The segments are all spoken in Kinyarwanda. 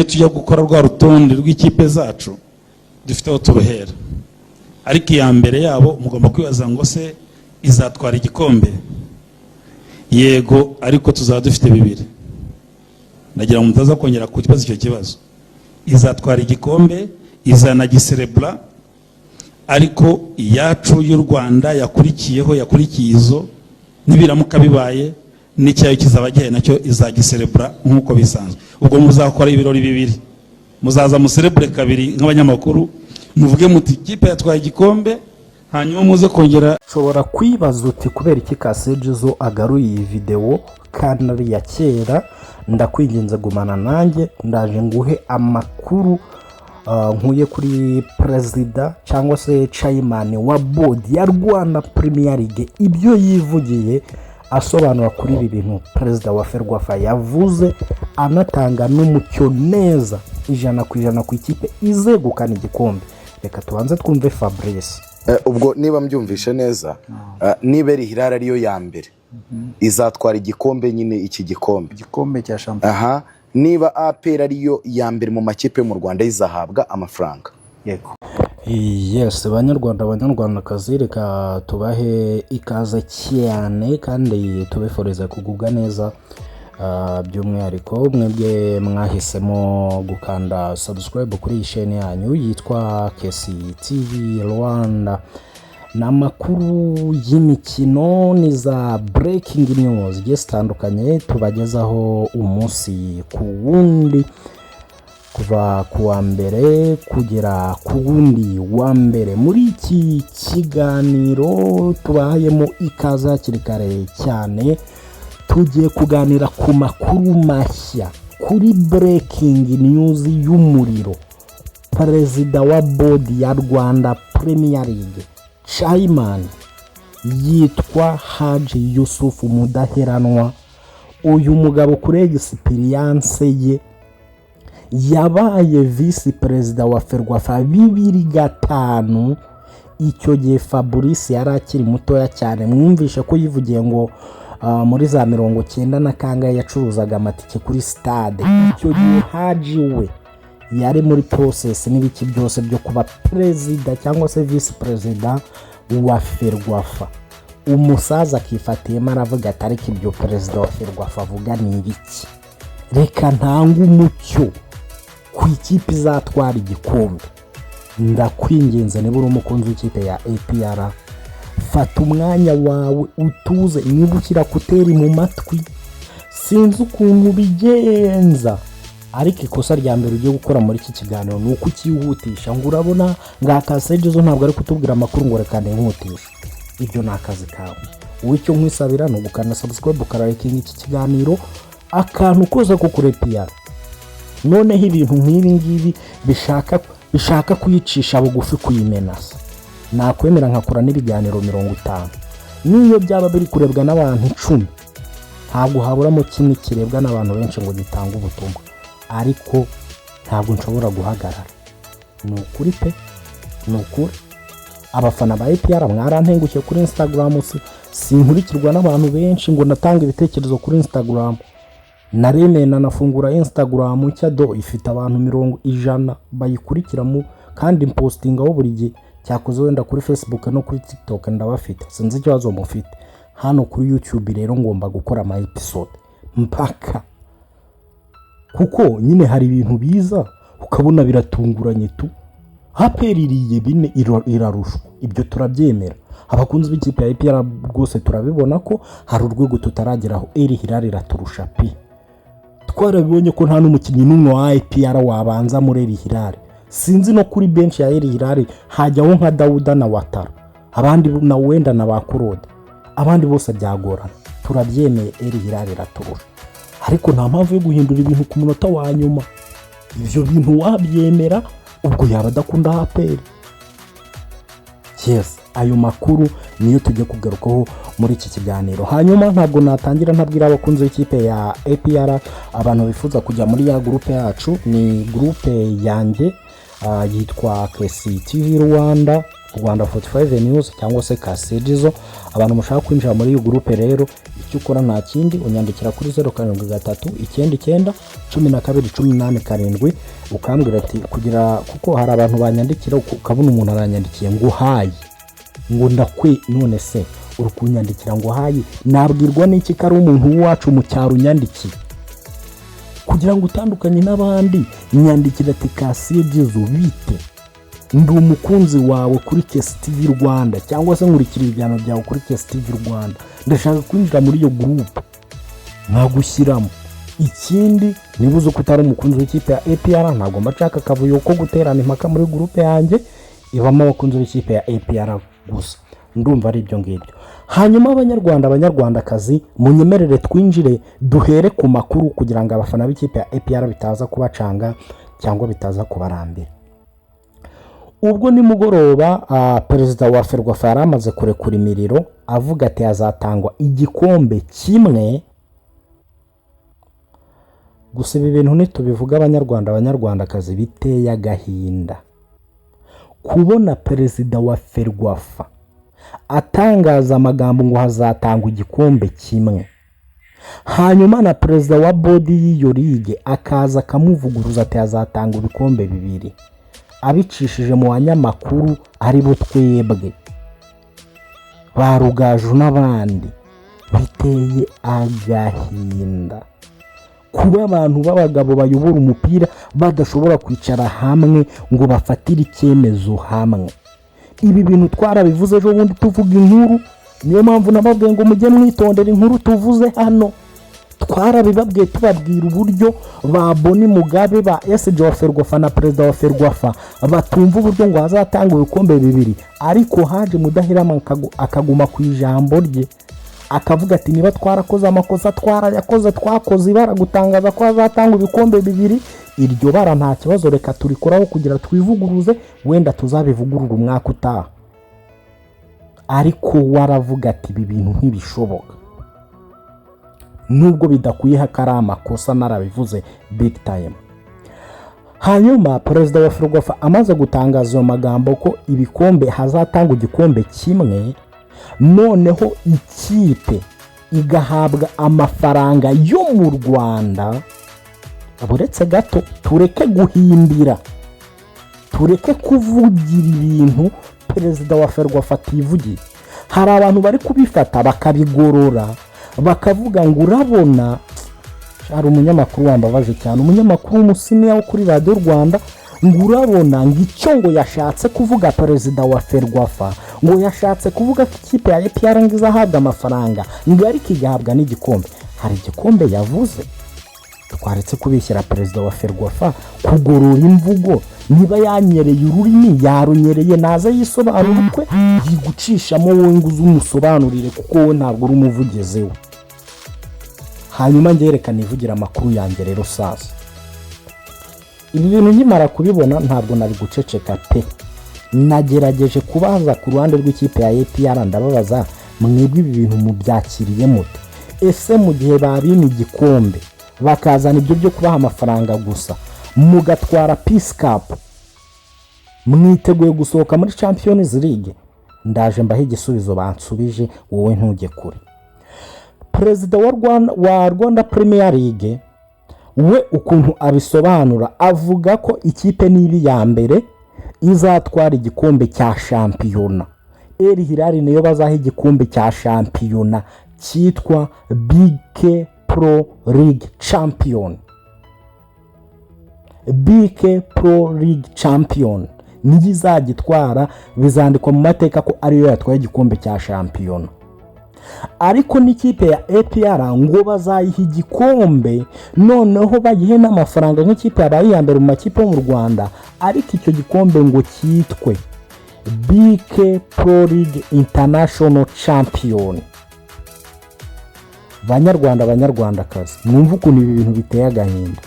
tujya gukora rwa rutonde rw'ikipe zacu dufite aho turuhera, ariko iya mbere yabo mugomba kwibaza ngo se izatwara igikombe? Yego, ariko tuzaba dufite bibiri. Nagira ngo mutaza kongera kukibaza icyo kibazo. Izatwara igikombe, izanagiserebra, ariko iyacu y'u Rwanda yakurikiyeho izo nibiramuka bibaye n'icyayo kizaba gihe nacyo izagiserebra nk'uko bisanzwe. Ubwo muzakora ibirori bibiri, muzaza muserebre kabiri nk'abanyamakuru, muvuge muti ikipe yatwaye igikombe, hanyuma muze kongera. Ushobora kwibaza uti kubera iki Kasejuzo agaruye iyi video kandi ari ya kera? Ndakwinginze gumana nanjye, ndaje nguhe amakuru nkuye kuri perezida cyangwa se chairman wa board ya Rwanda Premier League, ibyo yivugiye asobanura kuri ibi bintu perezida wa Ferwafa yavuze, anatanga n'umucyo neza 100% ku ikipe izegukana igikombe. Reka tubanze twumve Fabrice. Ubwo niba mbyumvishe neza, niba Hilal ariyo ya mbere izatwara igikombe, nyine iki gikombe cya champion. Niba APR ariyo ya mbere mu makipe mu Rwanda izahabwa amafaranga. Yego. Yes, banyarwandakazi, reka tubahe ikaze cyane kandi tubeforeza kugubwa neza, by'umwihariko mwebwe mwahisemo gukanda subscribe kuri iyi chaîne yanyu yitwa KCTV Rwanda. N'amakuru y'imikino ni za breaking news zitandukanye tubagezaho umunsi ku wundi, kuva kuwa mbere kugera ku wundi wa mbere. Muri iki kiganiro tubahayemo ikaze hakiri kare cyane, tugiye kuganira ku makuru mashya kuri breaking news y'umuriro. Perezida wa board ya Rwanda Premier League chairman yitwa Haji Yusuf Mudaheranwa. Uyu mugabo kuri experience ye yabaye vice perezida wa Ferwafa 2005. Icyo gihe Fabrice yari akiri mutoya cyane, mwumvishe ko yivugiye ngo muri za 90 na kangahe yacuruzaga amatike kuri stade. Icyo gihe Haji we yari muri process n'ibiki byose byo kuba perezida cyangwa se vice perezida wa Ferwafa. Umusaza akifatiyemo aravuga ati ariko ibyo perezida wa Ferwafa avuga ni ibiki? Reka ntanga umucyo ku ikipe izatwara igikombe. Ndakwinginze niba uri umukunzi w'ikipe ya APR, fata umwanya wawe utuze, nibukira kuteri mu matwi. Sinzi ukuntu bigenza, ariko ikosa rya mbere ugiye gukora muri iki kiganiro ni uko ukihutisha. Ngo urabona nga Kasejuzo ntabwo ari kutubwira amakuru ngo reka ntihutishe. Ibyo ni akazi kawe. Wowe icyo nkwisabira ni ugukanda subscribe, ukarayikinga iki kiganiro, akantu koza kukurepia. Noneho ibintu nk'ibi ngibi bishaka kuyicisha bugufi, kuyimenasa, nakwemera nkakora n'ibiganiro 50. Niyo byaba biri kurebwa n'abantu 10, ntabwo haburamo kimwe kirebwa n'abantu benshi ngo gitange ubutumwa. Ariko ntabwo nshobora guhagarara. Ni ukuri pe, ni ukuri. Abafana ba APR mwarantengushye kuri Instagram, sinkurikirwa n'abantu benshi ngo natanga ibitekerezo kuri Instagram. Naremeye nanafungura Instagram nshya ifite abantu 100 bayikurikiramo, kandi impostingaho buri gihe. Cyakoze wenda kuri Facebook no kuri TikTok ndabafite, sinzi ikibazo mufite. Hano kuri YouTube rero ngomba gukora ama episode mpaka, kuko nyine hari ibintu biza ukabona biratunguranye tu. APR iriye bine irarushwa, ibyo turabyemera. Abakunzi b'ikipe ya APR rwose turabibona ko hari urwego tutarageraho. Hilal iraturusha pe. Twarabibonye ko nta n'umukinnyi n'umwe wa APR wabanza muri Hilal. Sinzi no kuri bench ya Hilal hajyaho nka Dauda na Watara, abandi na wenda na Bakurode, abandi bose byagorana. Turabyemeye Hilal iraturusha, ariko nta mpamvu yo guhindura ibintu ku munota wa nyuma. Ibyo bintu wabyemera ubwo yaba adakunda APR. Yes, ayo makuru niyo tujye kugarukaho muri iki kiganiro. Hanyuma ntabwo natangira ntabwira abakunzi b'ikipe ya APR, abantu bifuza kujya muri ya groupe yacu. Ni groupe yanjye yitwa KCTV Rwanda. Rwanda 45 News cyangwa se Kasidizo. Abantu mushaka kwinjira muri iyi groupe rero icyo ukora nta kindi unyandikira kuri 07391218 ukambwira ati kugira kuko hari abantu banyandikira ukabona umuntu aranyandikiye ngo hayi ngo ndakwe none se uri kunyandikira ngo hayi nabwirwa n'iki kari umuntu wacu mu cyaro unyandikiye kugira ngo utandukanye n'abandi nyandikira ati Kasidizo bite ndi umukunzi wawe kuri Kesi TV Rwanda cyangwa se nkurikira ibiganiro byawe kuri Kesi TV Rwanda ndashaka kwinjira muri iyo groupe nkagushyiramo. Ikindi nibuze ko utari umukunzi w'ikipe ya APR ntabwo mbashaka kavuyo ko guterana impaka muri groupe yanjye ibamo abakunzi b'ikipe ya APR gusa. Ndumva ari ibyo ngibyo. Hanyuma abanyarwandakazi munyemerere twinjire duhere ku makuru kugira ngo abafana b'ikipe ya APR bitaza kubacanga cyangwa bitaza kubarambira. Ubwo ni mugoroba perezida wa Ferwafa yaramaze kurekura imiriro avuga ati hazatangwa igikombe kimwe. Gusa ibi bintu nitubivuga abanyarwandakazi biteye agahinda kubona perezida wa Ferwafa atangaza amagambo ngo hazatangwa igikombe kimwe, hanyuma na perezida wa bodi y'iyo ligue akaza akamuvuguruza ati hazatangwa ibikombe bibiri abicishije mu banyamakuru ari bo twebwe ba Rugaju n'abandi. Biteye agahinda kuba abantu b'abagabo bayobora umupira badashobora kwicara hamwe ngo bafatire icyemezo hamwe. Ibi bintu twarabivuze ejo bundi tuvuga inkuru, niyo mpamvu nababwiye ngo mujye mwitondera inkuru tuvuze hano. Twarabibabwiye tubabwira uburyo ba Boni Mugabe ba SG wa Ferwafa na perezida wa Ferwafa batumva uburyo ngo hazatanga ibikombe bibiri, ariko haje Mudahirama akaguma ku ijambo rye akavuga ati niba twarakoze amakosa twarayakoze, twakoze ibara gutangaza ko hazatanga ibikombe bibiri, iryo bara nta kibazo reka turikoraho kugira twivuguruze, wenda tuzabivugurura umwaka utaha. Ariko waravuga ati ibi bintu ntibishoboka, nubwo bidakwiye hakari amakosa narabivuze big time. Hanyuma perezida wa Ferwafa amaze gutangaza ayo magambo ko ibikombe hazatanga igikombe kimwe, noneho ikipe igahabwa amafaranga yo mu Rwanda. Aburetse gato tureke guhimbira, tureke kuvugira ibintu perezida wa Ferwafa ativugiye. Hari abantu bari kubifata bakabigorora bakavuga ngo urabona, hari umunyamakuru wambabaje cyane, umunyamakuru w'umusiniya wo kuri Radio Rwanda, ngo urabona ngo icyo ngo yashatse kuvuga perezida wa Ferwafa ngo yashatse kuvuga ko ikipe ya APR ngo izahabwa amafaranga ngo ariko igahabwa n'igikombe. Hari igikombe yavuze. Twaretse kubishyira perezida wa Ferwafa kugorora imvugo, niba yanyereye ururimi yarunyereye naza yisobanurwe yigucishamo wowe ngo uzumusobanurire kuko wowe ntabwo uri umuvugizi we. Hanyuma ngerekana ivugira amakuru yanjye rero sasa. Ibi bintu nkimara kubibona ntabwo nari guceceka pe. Nagerageje kubaza ku ruhande rw'ikipe ya APR ndababaza mwebwe ibi bintu mubyakiriye mute? Ese mu gihe babina igikombe bakazana ibyo byo kubaha amafaranga gusa mugatwara Peace Cup mwiteguye gusohoka muri Champions League? Ndaje mbahe igisubizo bansubije, wowe ntujye kure. Perezida wa Rwanda Premier League we ukuntu abisobanura avuga ko ikipe nibi ya mbere izatwara igikombe cya shampiyona. El Hilal niyo bazaha igikombe cya shampiyona cyitwa BK Pro League Champion. BK Pro League Champion niyo izagitwara, bizandikwa mu mateka ko ariyo yatwaye igikombe cya shampiyona. Ariko n'ikipe ya APR ngo bazayiha igikombe, noneho bagihe n'amafaranga nk'ikipe yabaye ya mbere mu makipe yo mu Rwanda, ariko icyo gikombe ngo cyitwe BK Pro League International Champion. Banyarwandakazi mwumva ukuntu ibi bintu biteye agahinda.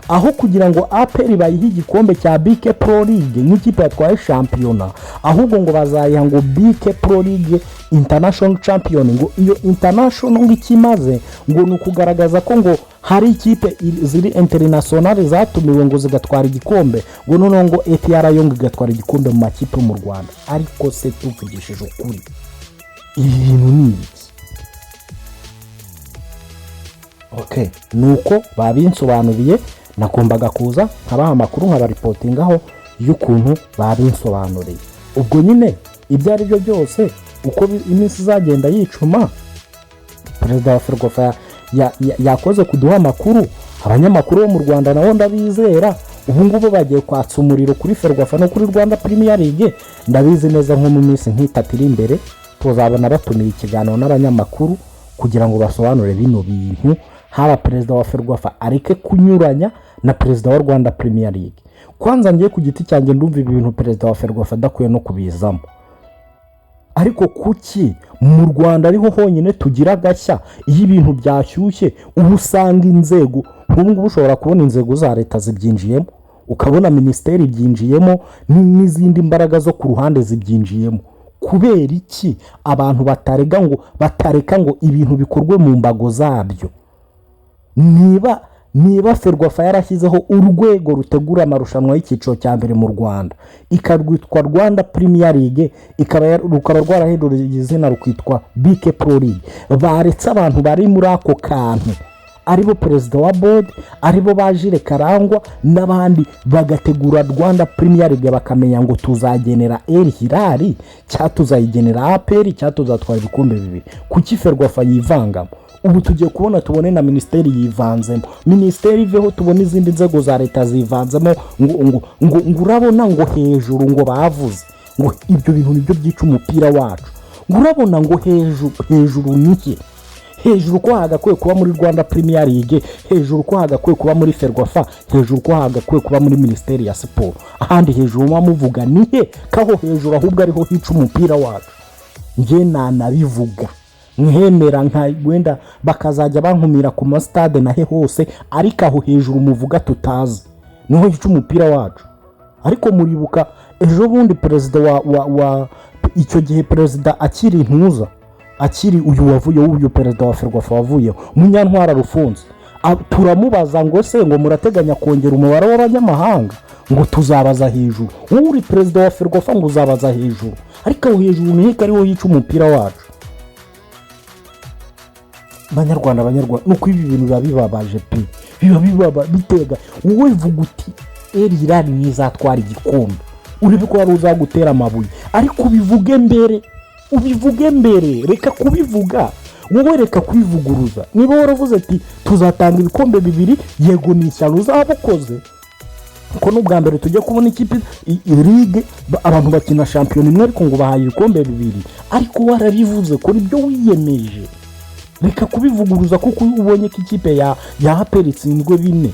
Aho kugira ngo APR bayihe igikombe cya BK Pro League nk'ikipe yatwaye shampiyona, ahubwo ngo bazayiha ngo BK Pro League International Champion. Ngo iyo international ngo ikimaze ngo ni ukugaragaza ko ngo hari ikipe ziri international zatumiwe ngo zigatwara igikombe, ngo noneho ngo APR yo ngo igatwara igikombe mu makipe mu Rwanda. Ariko se tuvugishije ukuri, ibi bintu ni iki? Okay, nuko babinsobanuriye, nakumbaga kuza nkabaha amakuru nkabaripotingaho y'ukuntu babinsobanuriye. Ubwo nyine ibyo ari byo byose uko iminsi izagenda yicuma, perezida wa Ferwafa yakoze kuduha amakuru. Abanyamakuru bo mu Rwanda nabo ndabizera, ubu ngubu bagiye kwatsa umuriro kuri Ferwafa no kuri Rwanda Premier League. Ndabizi neza nko mu minsi nk'itatu iri imbere tuzabona batumiye ikiganiro n'abanyamakuru kugira ngo basobanure bino bintu. Haba perezida wa Ferwafa areke kunyuranya na perezida wa Rwanda Premier League. Kwanza ngiye ku giti cyanjye ndumva ibintu perezida wa Ferwafa adakwiye no kubizamo. Ariko kuki mu Rwanda ariho honyine tugira agashya iyo ibintu byashyushye? Ubu usanga inzego, ubu ngubu ushobora kubona inzego za leta zibyinjiyemo, ukabona ministeri byinjiyemo, n'izindi mbaraga zo ku ruhande zibyinjiyemo. Kubera iki abantu batareka ngo ibintu bikorwe mu mbago zabyo? Niba Ferwafa yarashyizeho urwego rutegura amarushanwa y'icyiciro cya mbere mu Rwanda, ikarwitwa Rwanda Premier League, rukaba rwarahinduriye izina rukitwa BK Pro League, baretse abantu bari muri ako kantu aribo perezida wa board, aribo bajire Karangwa n'abandi, bagategura Rwanda Premier League, bakamenya ngo tuzagenera El Hilal cyangwa tuzayigenera APR cyangwa tuzatwara ibikombe bibiri. Kuki Ferwafa yivangamo? Ubu tugiye tubone na ministeri yivanzemo, ministeri iveho tubone izindi nzego za leta zivanzemo, ngo urabona ngo hejuru ngo bavuze ngo ibyo bintu nibyo byica umupira wacu. Ngo urabona ngo hejuru niki? Hejuru ko hagakwiye kuba muri Rwanda Premier League, hejuru ko hagakwiye kuba muri Ferwafa, hejuru ko hagakwiye kuba muri ministeri ya siporo. Ahandi hejuru muvuga nihe? Kaho hejuru ahubwo ariho hica umupira wacu. Nge nanabivuga nkemera nka wenda bakazajya bankumira ku ma stade nahe hose, ariko aho hejuru muvuga tutazi niho hica umupira wacu. Ariko muribuka ejo bundi perezida wa icyo gihe perezida akiri intuza, akiri uyu perezida wa Ferwafa wavuye Munyantwara Rufunze, turamubaza ngo se ngo murateganya kongera umubare w'abanyamahanga? Ngo tuzabaza hejuru. Uri perezida wa Ferwafa ngo uzabaza hejuru, ariko aho hejuru niho ariho hica umupira wacu. Banyarwanda nuko ibi bintu bibabaje pe, bitega. Wowe vuga uti El Hilal nizatwara igikombe, urebe ko wari uzagutera amabuye, ariko ubivuge mbere, reka kubivuga wowe, reka kwivuguruza. Niba waravuze ati tuzatanga ibikombe bibiri, yego ni ishyano uzabukoze. Ko n'ubwa mbere tujya kubona ikipe Ligue abantu bakina shampiyona imwe ariko ngo bahaye ibikombe bibiri, ariko warabivuze ko ibyo wiyemeje. Reka kubivuguruza kuko ubonye ko ikipe ya APR itsinzwe 4.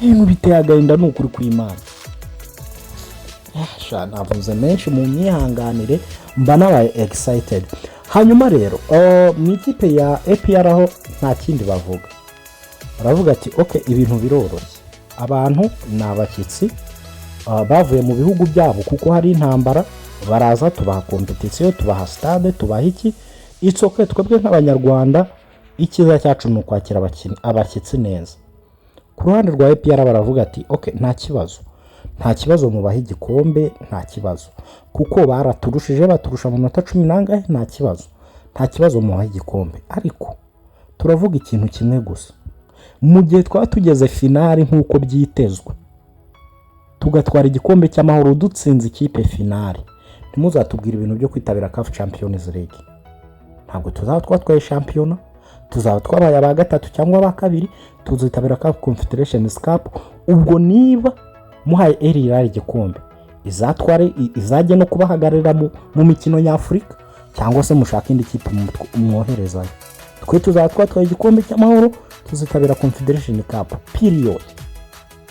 Ibintu biteye agahinda n'ukuri kw'Imana. Navuze menshi mu myihanganire, mba nabaye excited. Hanyuma rero mu ikipe ya APR aho nta kindi bavuga, baravuga ati okay, ibintu biroroshye, abantu ni abashyitsi bavuye mu bihugu byabo kuko hari intambara, baraza tubaha competition, tubaha stade, tubaha iki. It's okay, twebwe nk'abanyarwanda ikiza cyacu ni ukwakira abashyitsi neza. Ku ruhande rwa APR baravuga ati okay, nta kibazo mubaha igikombe, nta kibazo kuko baraturushije, baturusha mu minota 10 nangahe, nta kibazo mubaha igikombe. Ariko turavuga ikintu kimwe gusa, mu gihe twaba tugeze finali nk'uko byitezwe, tugatwara igikombe cy'amahoro dutsinze ikipe finali, ntimuzatubwira ibintu byo kwitabira CAF Champions League. Ntabwo tuzaba twatwaye shampiyona, tuzaba twabaye aba gatatu cyangwa aba kabiri, tuzitabira CAF Confederations Cup. Ubwo niba muhaye El Hilal igikombe, izajye no kubahagarira mu mikino nyafurika, cyangwa se mushaka indi kipe mwoherezayo. Twe tuzaba twatwaye igikombe cy'amahoro, tuzitabira Confederation Cup period.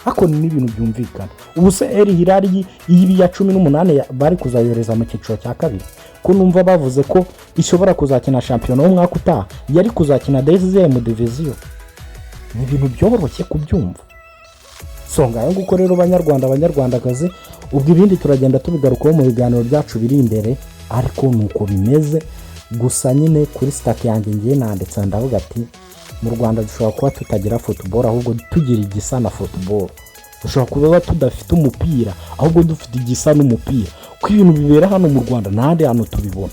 Hako ni ibintu byumvikana. Ubu se El Hilal y'ibi ya 18 bari kuzayoreza mu cyiciro cya kabiri, ko numva bavuze ko ishobora kuzakina shampiyona umwaka utaha, yari kuzakina deuxième division. Ni ibintu byoroshye kubyumva. Songa yo guko rero banyarwandakazi, ubwo ibindi turagenda tubigarukaho mu biganiro byacu biri imbere, ariko nuko bimeze. Gusa nyine kuri stack yanjye ngiye nanditse ndavuga ati mu Rwanda dushobora kuba tutagira football ahubwo tugira igisa na football, dushobora kuba tudafite umupira ahubwo dufite igisa n'umupira, ko ibintu bibera hano mu Rwanda n'ahandi hantu tubibona.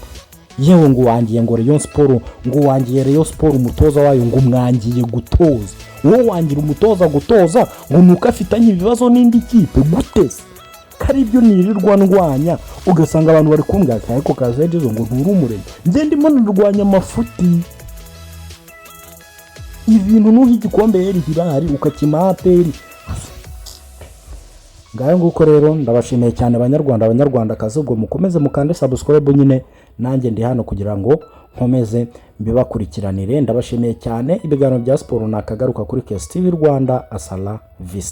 Yewe ngo wangiye ngo Rayon Sport, ngo wangiye Rayon Sport umutoza wayo ngo mwangiye gutoza, wowe wangira umutoza gutoza ngo nuko afitanye ibibazo n'indi kipe gutese, kari ibyo nirirwa ndwanya ugasanga abantu bari kumbwira ariko Kazedezo ngo nturi umurenge, nge ndimo nirwanya amafuti. Ibintu nuhi igikombe yeri hirari ukakima APR. Ngayo nguko rero ndabashimiye cyane abanyarwandakazi, ubwo mukomeze mukande subscribe nyine, nanjye ndi hano kugira ngo nkomeze mbibakurikiranire. Ndabashimiye cyane, ibiganiro bya siporo nakagaruka kuri KS TV Rwanda. Asala vista.